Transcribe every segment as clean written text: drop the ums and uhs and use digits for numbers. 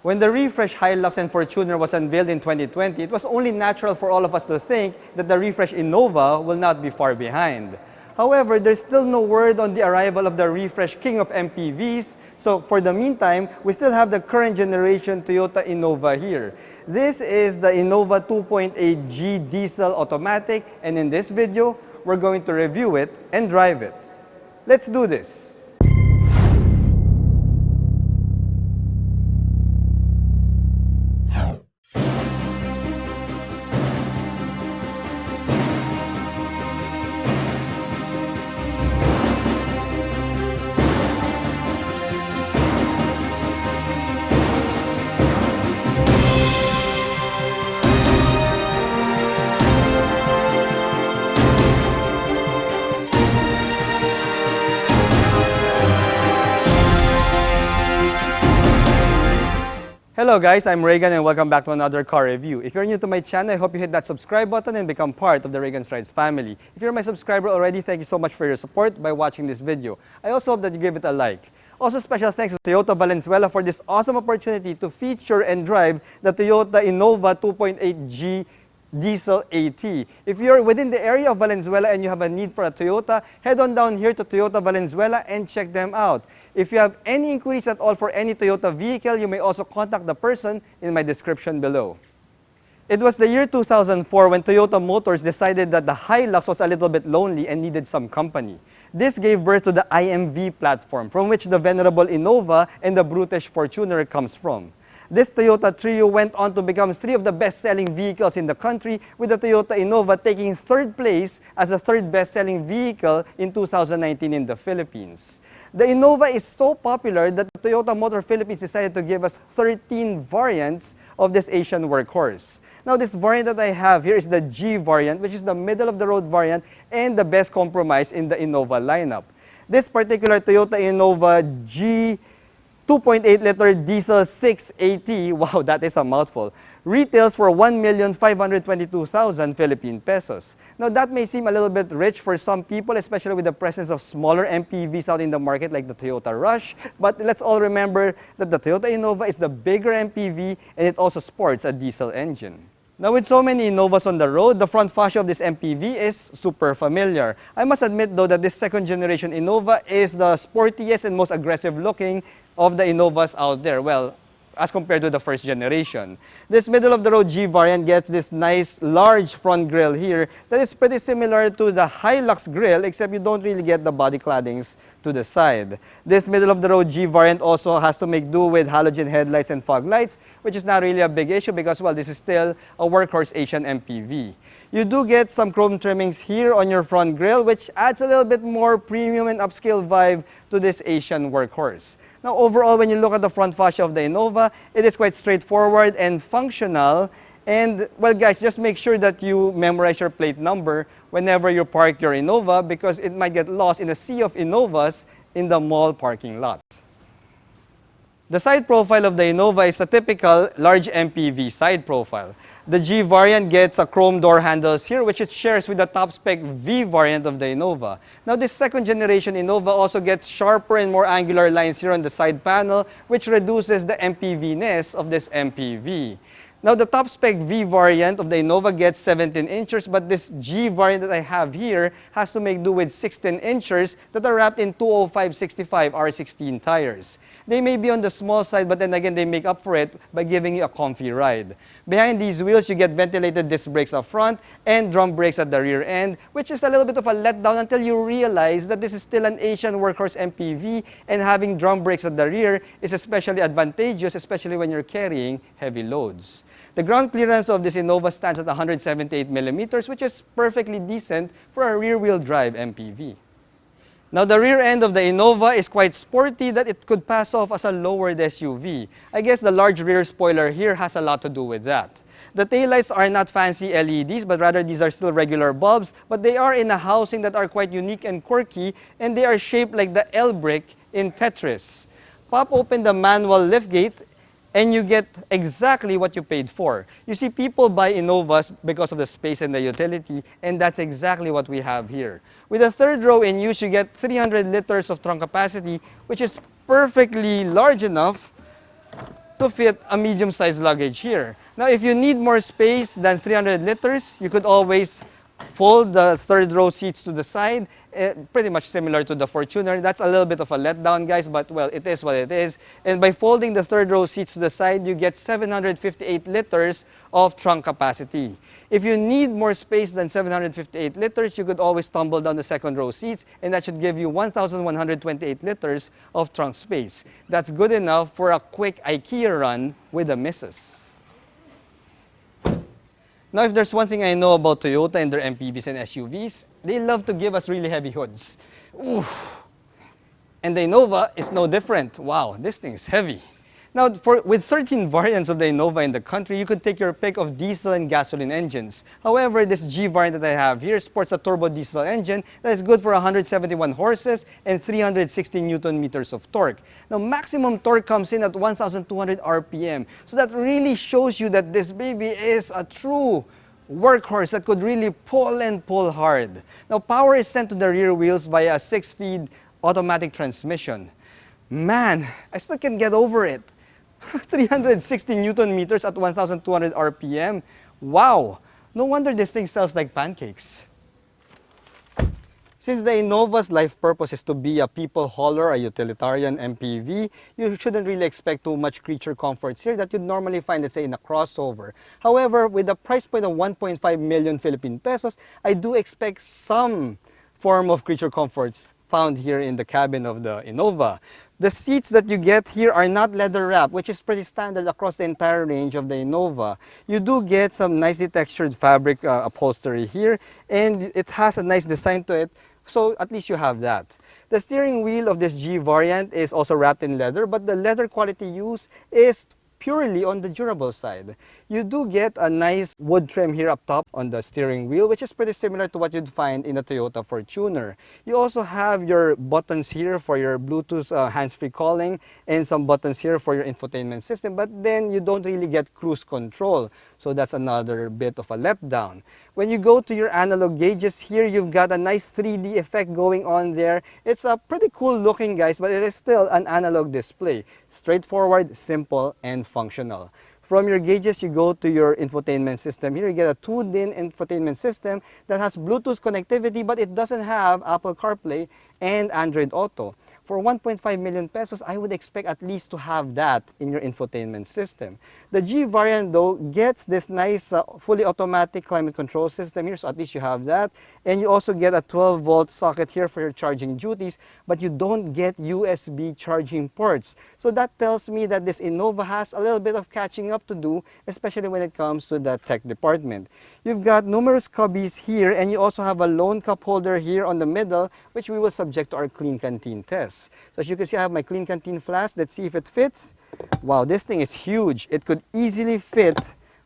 When the refresh Hilux and Fortuner was unveiled in 2020, it was only natural for all of us to think that the refresh Innova will not be far behind. However, there's still no word on the arrival of the refresh King of MPVs, so for the meantime, we still have the current generation Toyota Innova here. This is the Innova 2.8 G Diesel automatic, and in this video, we're going to review it and drive it. Let's do this! Hello guys, I'm Reagan and welcome back to another car review. If you're new to my channel, I hope you hit that subscribe button and become part of the Reagan Strides family. If you're my subscriber already, thank you so much for your support by watching this video. I also hope that you give it a like. Also, special thanks to Toyota Valenzuela for this awesome opportunity to feature and drive the Toyota Innova 2.8 G Diesel AT. If you're within the area of Valenzuela and you have a need for a Toyota, head on down here to Toyota Valenzuela and check them out. If you have any inquiries at all for any Toyota vehicle, you may also contact the person in my description below. It was the year 2004 when Toyota Motors decided that the Hilux was a little bit lonely and needed some company. This gave birth to the IMV platform, from which the venerable Innova and the brutish Fortuner comes from. This Toyota trio went on to become three of the best-selling vehicles in the country, with the Toyota Innova taking third place as the third best-selling vehicle in 2019 in the Philippines. The Innova is so popular that the Toyota Motor Philippines decided to give us 13 variants of this Asian workhorse. Now, this variant that I have here is the G variant, which is the middle-of-the-road variant and the best compromise in the Innova lineup. This particular Toyota Innova G 2.8-liter diesel 680, wow, that is a mouthful, retails for 1,522,000 Philippine pesos. Now, that may seem a little bit rich for some people, especially with the presence of smaller MPVs out in the market like the Toyota Rush, but let's all remember that the Toyota Innova is the bigger MPV and it also sports a diesel engine. Now, with so many Innovas on the road, the front fascia of this MPV is super familiar. I must admit, though, that this second-generation Innova is the sportiest and most aggressive-looking of the Innovas out there, well, as compared to the first generation. This middle-of-the-road G variant gets this nice, large front grille here that is pretty similar to the Hilux grille, except you don't really get the body claddings to the side. This middle-of-the-road G variant also has to make do with halogen headlights and fog lights, which is not really a big issue because, well, this is still a workhorse Asian MPV. You do get some chrome trimmings here on your front grille, which adds a little bit more premium and upscale vibe to this Asian workhorse. Now, overall, when you look at the front fascia of the Innova, it is quite straightforward and functional. And, well, guys, just make sure that you memorize your plate number whenever you park your Innova because it might get lost in a sea of Innovas in the mall parking lot. The side profile of the Innova is a typical large MPV side profile. The G variant gets a chrome door handles here, which it shares with the top-spec V variant of the Innova. Now, this second-generation Innova also gets sharper and more angular lines here on the side panel, which reduces the MPV-ness of this MPV. Now, the top-spec V variant of the Innova gets 17 inches, but this G variant that I have here has to make do with 16 inches that are wrapped in 205/65 R16 tires. They may be on the small side, but then again, they make up for it by giving you a comfy ride. Behind these wheels, you get ventilated disc brakes up front and drum brakes at the rear end, which is a little bit of a letdown until you realize that this is still an Asian workhorse MPV, and having drum brakes at the rear is especially advantageous, especially when you're carrying heavy loads. The ground clearance of this Innova stands at 178 millimeters, which is perfectly decent for a rear-wheel drive MPV. Now, the rear end of the Innova is quite sporty that it could pass off as a lowered SUV. I guess the large rear spoiler here has a lot to do with that. The taillights are not fancy LEDs, but rather these are still regular bulbs, but they are in a housing that are quite unique and quirky, and they are shaped like the L brick in Tetris. Pop open the manual liftgate and you get exactly what you paid for. You see, people buy Innovas because of the space and the utility, and that's exactly what we have here. With a third row in use, you get 300 liters of trunk capacity, which is perfectly large enough to fit a medium-sized luggage here. Now, if you need more space than 300 liters, you could always fold the third row seats to the side, pretty much similar to the Fortuner. That's a little bit of a letdown, guys, but well, it is what it is. And by folding the third row seats to the side, you get 758 liters of trunk capacity. If you need more space than 758 liters, you could always tumble down the second row seats, and that should give you 1,128 liters of trunk space. That's good enough for a quick IKEA run with the missus. Now, if there's one thing I know about Toyota and their MPVs and SUVs, they love to give us really heavy hoods. Ooh. And the Innova is no different. Wow, this thing is heavy. Now, with 13 variants of the Innova in the country, you could take your pick of diesel and gasoline engines. However, this G variant that I have here sports a turbo diesel engine that is good for 171 horses and 360 Newton meters of torque. Now, maximum torque comes in at 1,200 RPM. So that really shows you that this baby is a true workhorse that could really pull and pull hard. Now, power is sent to the rear wheels via a 6-speed automatic transmission. Man, I still can't get over it. 360 Newton meters at 1,200 RPM. Wow! No wonder this thing sells like pancakes. Since the Innova's life purpose is to be a people hauler, a utilitarian MPV, you shouldn't really expect too much creature comforts here that you'd normally find, let's say, in a crossover. However, with a price point of 1.5 million Philippine pesos, I do expect some form of creature comforts found here in the cabin of the Innova. The seats that you get here are not leather wrapped, which is pretty standard across the entire range of the Innova. You do get some nicely textured fabric upholstery here, and it has a nice design to it, so at least you have that. The steering wheel of this G variant is also wrapped in leather, but the leather quality used is purely on the durable side. You do get a nice wood trim here up top on the steering wheel, which is pretty similar to what you'd find in a Toyota Fortuner. You also have your buttons here for your Bluetooth hands-free calling and some buttons here for your infotainment system, but then you don't really get cruise control. So that's another bit of a letdown. When you go to your analog gauges here, you've got a nice 3D effect going on there. It's a pretty cool looking, guys, but it is still an analog display. Straightforward, simple, and functional. From your gauges, you go to your infotainment system. Here you get a 2-DIN infotainment system that has Bluetooth connectivity, but it doesn't have Apple CarPlay and Android Auto. For 1.5 million pesos, I would expect at least to have that in your infotainment system. The G variant, though, gets this nice fully automatic climate control system here, so at least you have that. And you also get a 12-volt socket here for your charging duties, but you don't get USB charging ports. So that tells me that this Innova has a little bit of catching up to do, especially when it comes to the tech department. You've got numerous cubbies here, and you also have a lone cup holder here on the middle, which we will subject to our Clean Canteen test. So as you can see, I have my Clean Canteen flask. Let's see if it fits. Wow, this thing is huge. It could easily fit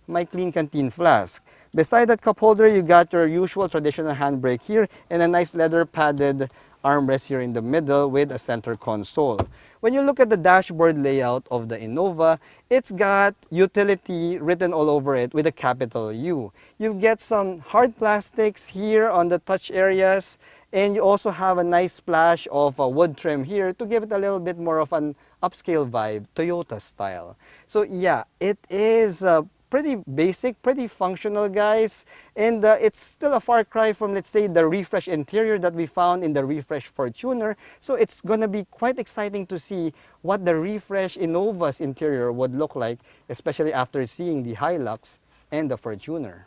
my Clean Canteen flask. Beside that cup holder, you got your usual traditional handbrake here and a nice leather padded armrest here in the middle with a center console. When you look at the dashboard layout of the Innova, it's got utility written all over it with a capital U. You get some hard plastics here on the touch areas, and you also have a nice splash of wood trim here to give it a little bit more of an upscale vibe, Toyota style. So yeah, it is pretty basic, pretty functional, guys. And it's still a far cry from, let's say, the refresh interior that we found in the refresh Fortuner. So it's going to be quite exciting to see what the refresh Innova's interior would look like, especially after seeing the Hilux and the Fortuner.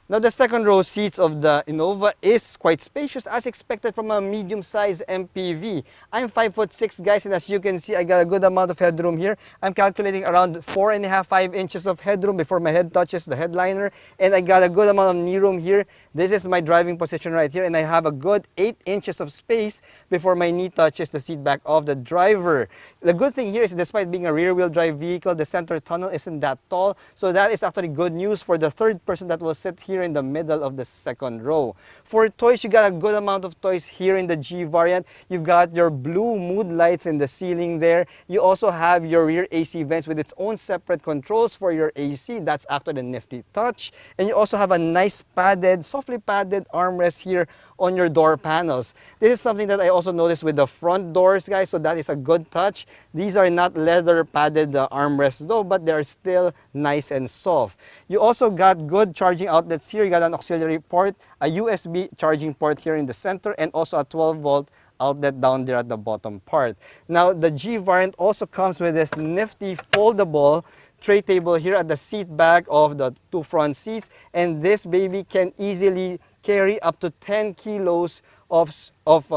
Now, the second row seats of the Innova is quite spacious as expected from a medium-sized MPV. I'm 5'6", guys, and as you can see, I got a good amount of headroom here. I'm calculating around 4.5, 5 inches of headroom before my head touches the headliner, and I got a good amount of knee room here. This is my driving position right here, and I have a good 8 inches of space before my knee touches the seat back of the driver. The good thing here is, despite being a rear-wheel drive vehicle, the center tunnel isn't that tall, so that is actually good news for the third person that will sit here in the middle of the second row. For toys, you got a good amount of toys here in the G variant. You've got your blue mood lights in the ceiling there. You also have your rear AC vents with its own separate controls for your AC. That's after the nifty touch. And you also have a nice padded, softly padded armrest here on your door panels. This is something that I also noticed with the front doors, guys, so that is a good touch. These are not leather padded armrests though, but they are still nice and soft. You also got good charging outlets here. You got an auxiliary port, a USB charging port here in the center, and also a 12-volt outlet down there at the bottom part. Now, the G variant also comes with this nifty foldable tray table here at the seat back of the two front seats, and this baby can easily carry up to 10 kilos of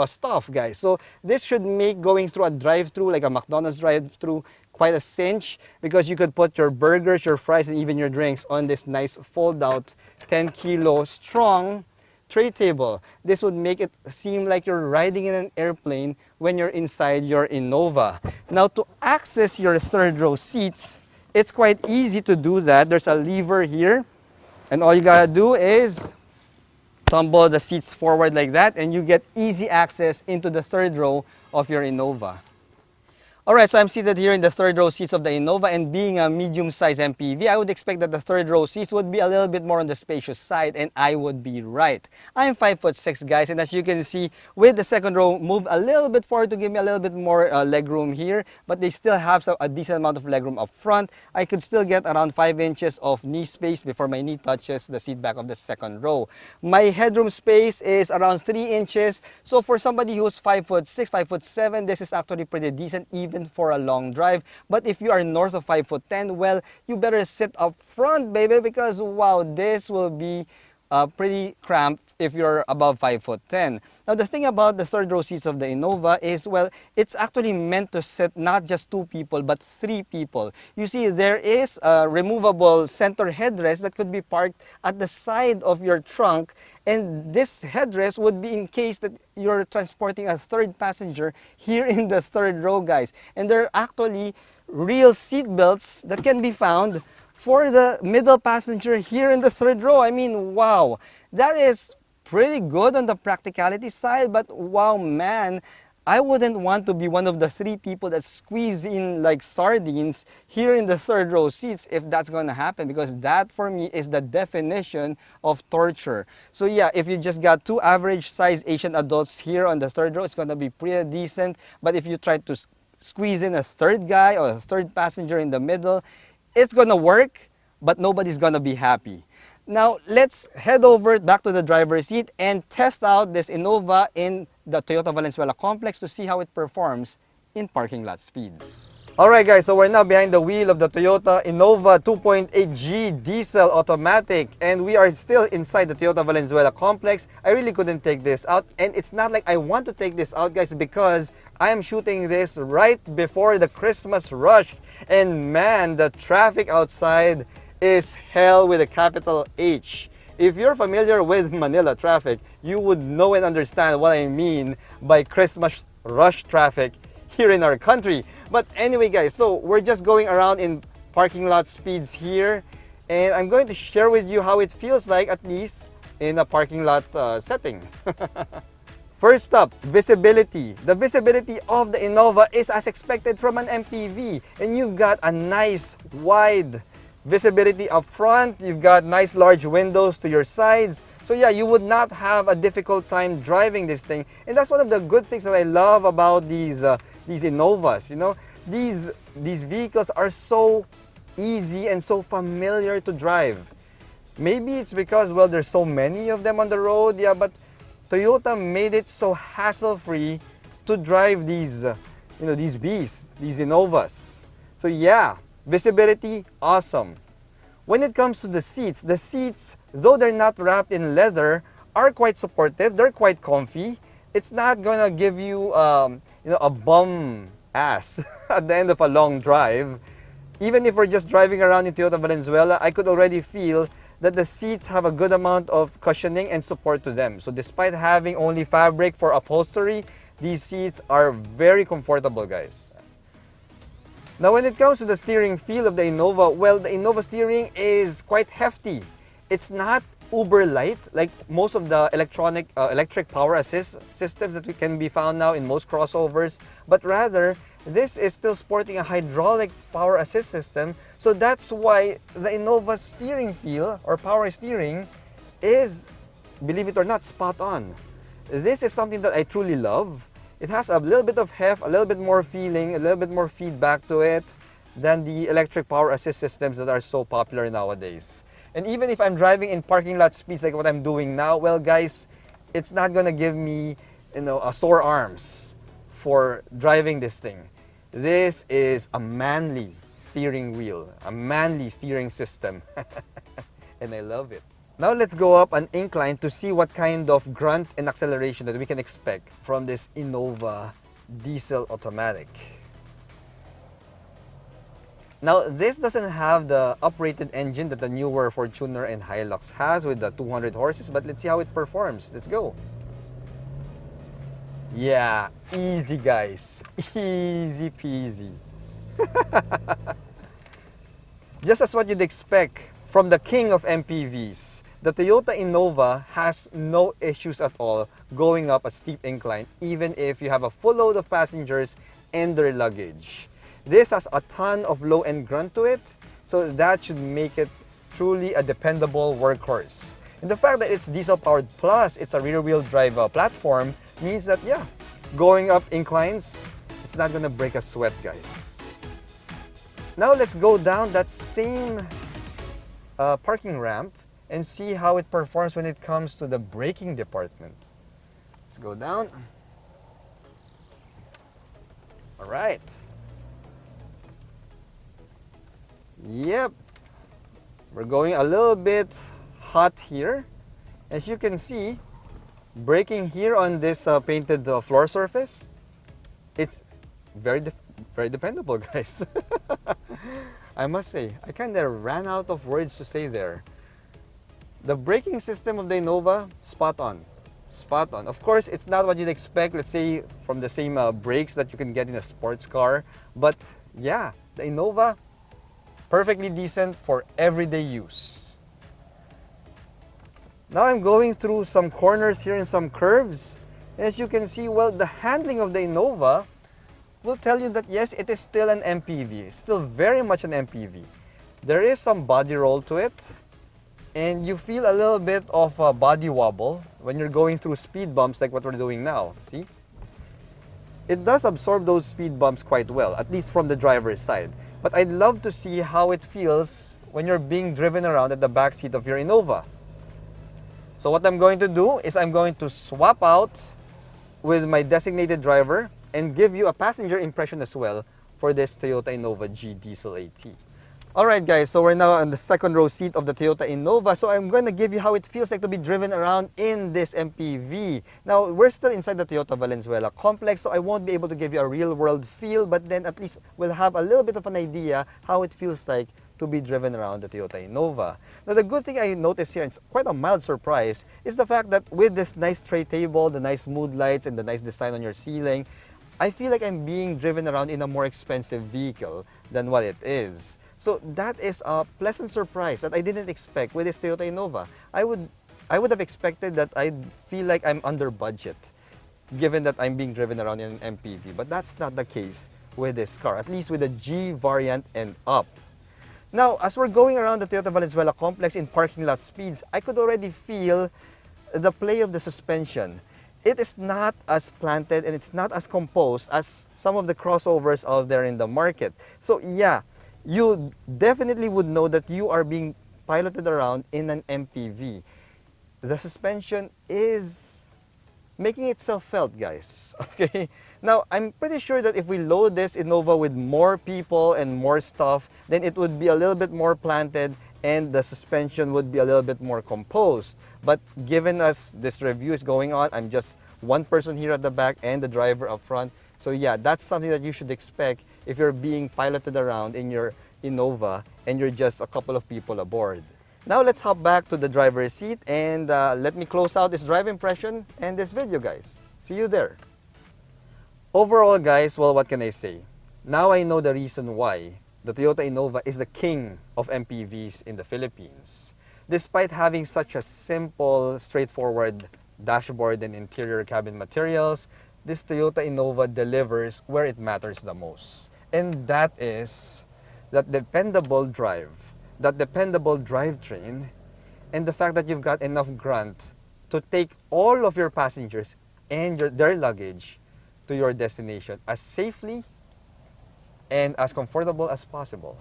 stuff, guys. So this should make going through a drive-thru, like a McDonald's drive-thru, quite a cinch, because you could put your burgers, your fries, and even your drinks on this nice fold-out 10-kilo strong tray table. This would make it seem like you're riding in an airplane when you're inside your Innova. Now, to access your third row seats, it's quite easy to do that. There's a lever here, and all you gotta do is tumble the seats forward like that, and you get easy access into the third row of your Innova. Alright, so I'm seated here in the third row seats of the Innova, and being a medium-sized MPV, I would expect that the third row seats would be a little bit more on the spacious side, and I would be right. I'm 5'6", guys, and as you can see, with the second row moved a little bit forward to give me a little bit more leg room here, but they still have a decent amount of leg room up front. I could still get around 5 inches of knee space before my knee touches the seat back of the second row. My headroom space is around 3 inches, so for somebody who's 5'6", 5'7", this is actually pretty decent, even for a long drive. But if you are north of 5'10", well, you better sit up front, baby, because wow, this will be pretty cramped if you're above 5'10". Now, the thing about the third row seats of the Innova is, well, it's actually meant to sit not just 2 people, but 3 people. You see, there is a removable center headrest that could be parked at the side of your trunk, and this headrest would be in case that you're transporting a third passenger here in the third row, guys. And there are actually real seat belts that can be found for the middle passenger here in the third row. I mean, wow, that is pretty good on the practicality side, but wow, man, I wouldn't want to be one of the 3 people that squeeze in like sardines here in the third row seats if that's going to happen, because that for me is the definition of torture. So yeah, if you just got 2 average size Asian adults here on the third row, it's going to be pretty decent. But if you try to squeeze in a third guy or a third passenger in the middle, it's going to work, but nobody's going to be happy. Now, let's head over back to the driver's seat and test out this Innova in the Toyota Valenzuela complex to see how it performs in parking lot speeds. Alright guys, so we're now behind the wheel of the Toyota Innova 2.8 G Diesel automatic, and we are still inside the Toyota Valenzuela complex. I really couldn't take this out, and it's not like I want to take this out, guys, because I am shooting this right before the Christmas rush, and man, the traffic outside is hell with a capital H. If you're familiar with Manila traffic, you would know and understand what I mean by Christmas rush traffic here in our country. But anyway, guys, so we're just going around in parking lot speeds here, and I'm going to share with you how it feels like, at least in a parking lot setting. First up, visibility. The visibility of the Innova is as expected from an MPV, and you've got a nice wide visibility up front. You've got nice large windows to your sides. So yeah, you would not have a difficult time driving this thing. And that's one of the good things that I love about these Innovas. You know, these vehicles are so easy and so familiar to drive. Maybe it's because, well, there's so many of them on the road, yeah, but Toyota made it so hassle-free to drive these, these beasts, these Innovas. So yeah, visibility, awesome. When it comes to the seats, though they're not wrapped in leather, are quite supportive. They're quite comfy. It's not gonna give you, a bum ass at the end of a long drive. Even if we're just driving around in Toyota Valenzuela, I could already feel that the seats have a good amount of cushioning and support to them. So despite having only fabric for upholstery, these seats are very comfortable, guys. Now, when it comes to the steering feel of the Innova, well, the Innova steering is quite hefty. It's not uber light like most of the electric power assist systems that we can be found now in most crossovers, but rather this is still sporting a hydraulic power assist system. So that's why the Innova's steering feel or power steering is, believe it or not, spot on. this is something that I truly love. It has a little bit of heft, a little bit more feeling, a little bit more feedback to it than the electric power assist systems that are so popular nowadays. And even if I'm driving in parking lot speeds like what I'm doing now, well guys, it's not gonna give me, a sore arms for driving this thing. This is a manly steering wheel, a manly steering system, and I love it. Now let's go up an incline to see what kind of grunt and acceleration that we can expect from this Innova diesel automatic. Now this doesn't have the uprated engine that the newer Fortuner and Hilux has with the 200 horses, but let's see how it performs. Let's go. Yeah, easy guys, easy peasy. Just as what you'd expect from the king of MPVs, the Toyota Innova has no issues at all going up a steep incline, even if you have a full load of passengers and their luggage. This has a ton of low-end grunt to it, so that should make it truly a dependable workhorse. And the fact that it's diesel-powered plus it's a rear-wheel drive platform means that, yeah, going up inclines, it's not gonna break a sweat, guys. Now let's go down that same parking ramp and see how it performs when it comes to the braking department. Let's go down. All right. Yep. We're going a little bit hot here. As you can see, braking here on this painted floor surface, it's very dependable, guys. I must say, I kind of ran out of words to say there. The braking system of the Innova, spot on. Spot on. Of course, it's not what you'd expect, let's say, from the same brakes that you can get in a sports car. But yeah, the Innova, perfectly decent for everyday use. Now I'm going through some corners here and some curves. As you can see, well, the handling of the Innova will tell you that yes, it is still an MPV. It's still very much an MPV. There is some body roll to it, and you feel a little bit of a body wobble when you're going through speed bumps like what we're doing now. See? It does absorb those speed bumps quite well, at least from the driver's side. But I'd love to see how it feels when you're being driven around at the back seat of your Innova. So what I'm going to do is I'm going to swap out with my designated driver and give you a passenger impression as well for this Toyota Innova G Diesel AT. Alright guys, so we're now on the second row seat of the Toyota Innova. So I'm going to give you how it feels like to be driven around in this MPV. Now, we're still inside the Toyota Valenzuela complex, so I won't be able to give you a real-world feel, but then at least we'll have a little bit of an idea how it feels like to be driven around the Toyota Innova. Now, the good thing I noticed here, and it's quite a mild surprise, is the fact that with this nice tray table, the nice mood lights, and the nice design on your ceiling, I feel like I'm being driven around in a more expensive vehicle than what it is. So that is a pleasant surprise that I didn't expect with this Toyota Innova. I would have expected that I'd feel like I'm under budget, given that I'm being driven around in an MPV. But that's not the case with this car, at least with the G variant and up. Now, as we're going around the Toyota Valenzuela complex in parking lot speeds, I could already feel the play of the suspension. It is not as planted and it's not as composed as some of the crossovers out there in the market. So yeah, you definitely would know that you are being piloted around in an MPV. The suspension is making itself felt, guys. Okay? Now, I'm pretty sure that if we load this Innova with more people and more stuff, then it would be a little bit more planted and the suspension would be a little bit more composed. But given us this review is going on, I'm just one person here at the back and the driver up front. So yeah, that's something that you should expect if you're being piloted around in your Innova and you're just a couple of people aboard. Now let's hop back to the driver's seat and let me close out this drive impression and this video, guys. See you there. Overall, guys, well, what can I say? Now I know the reason why the Toyota Innova is the king of MPVs in the Philippines. Despite having such a simple, straightforward dashboard and interior cabin materials, this Toyota Innova delivers where it matters the most. And that is that dependable drive, that dependable drivetrain, and the fact that you've got enough grunt to take all of your passengers and their luggage to your destination as safely and as comfortable as possible.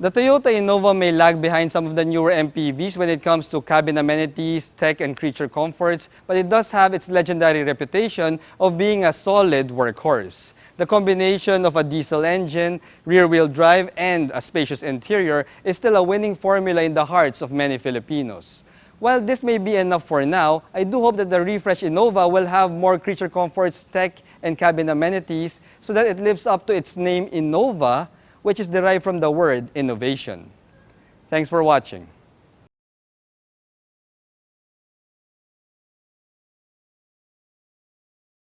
The Toyota Innova may lag behind some of the newer MPVs when it comes to cabin amenities, tech, and creature comforts, but it does have its legendary reputation of being a solid workhorse. The combination of a diesel engine, rear-wheel drive, and a spacious interior is still a winning formula in the hearts of many Filipinos. While this may be enough for now, I do hope that the refreshed Innova will have more creature comforts, tech, and cabin amenities so that it lives up to its name Innova, which is derived from the word innovation. Thanks for watching.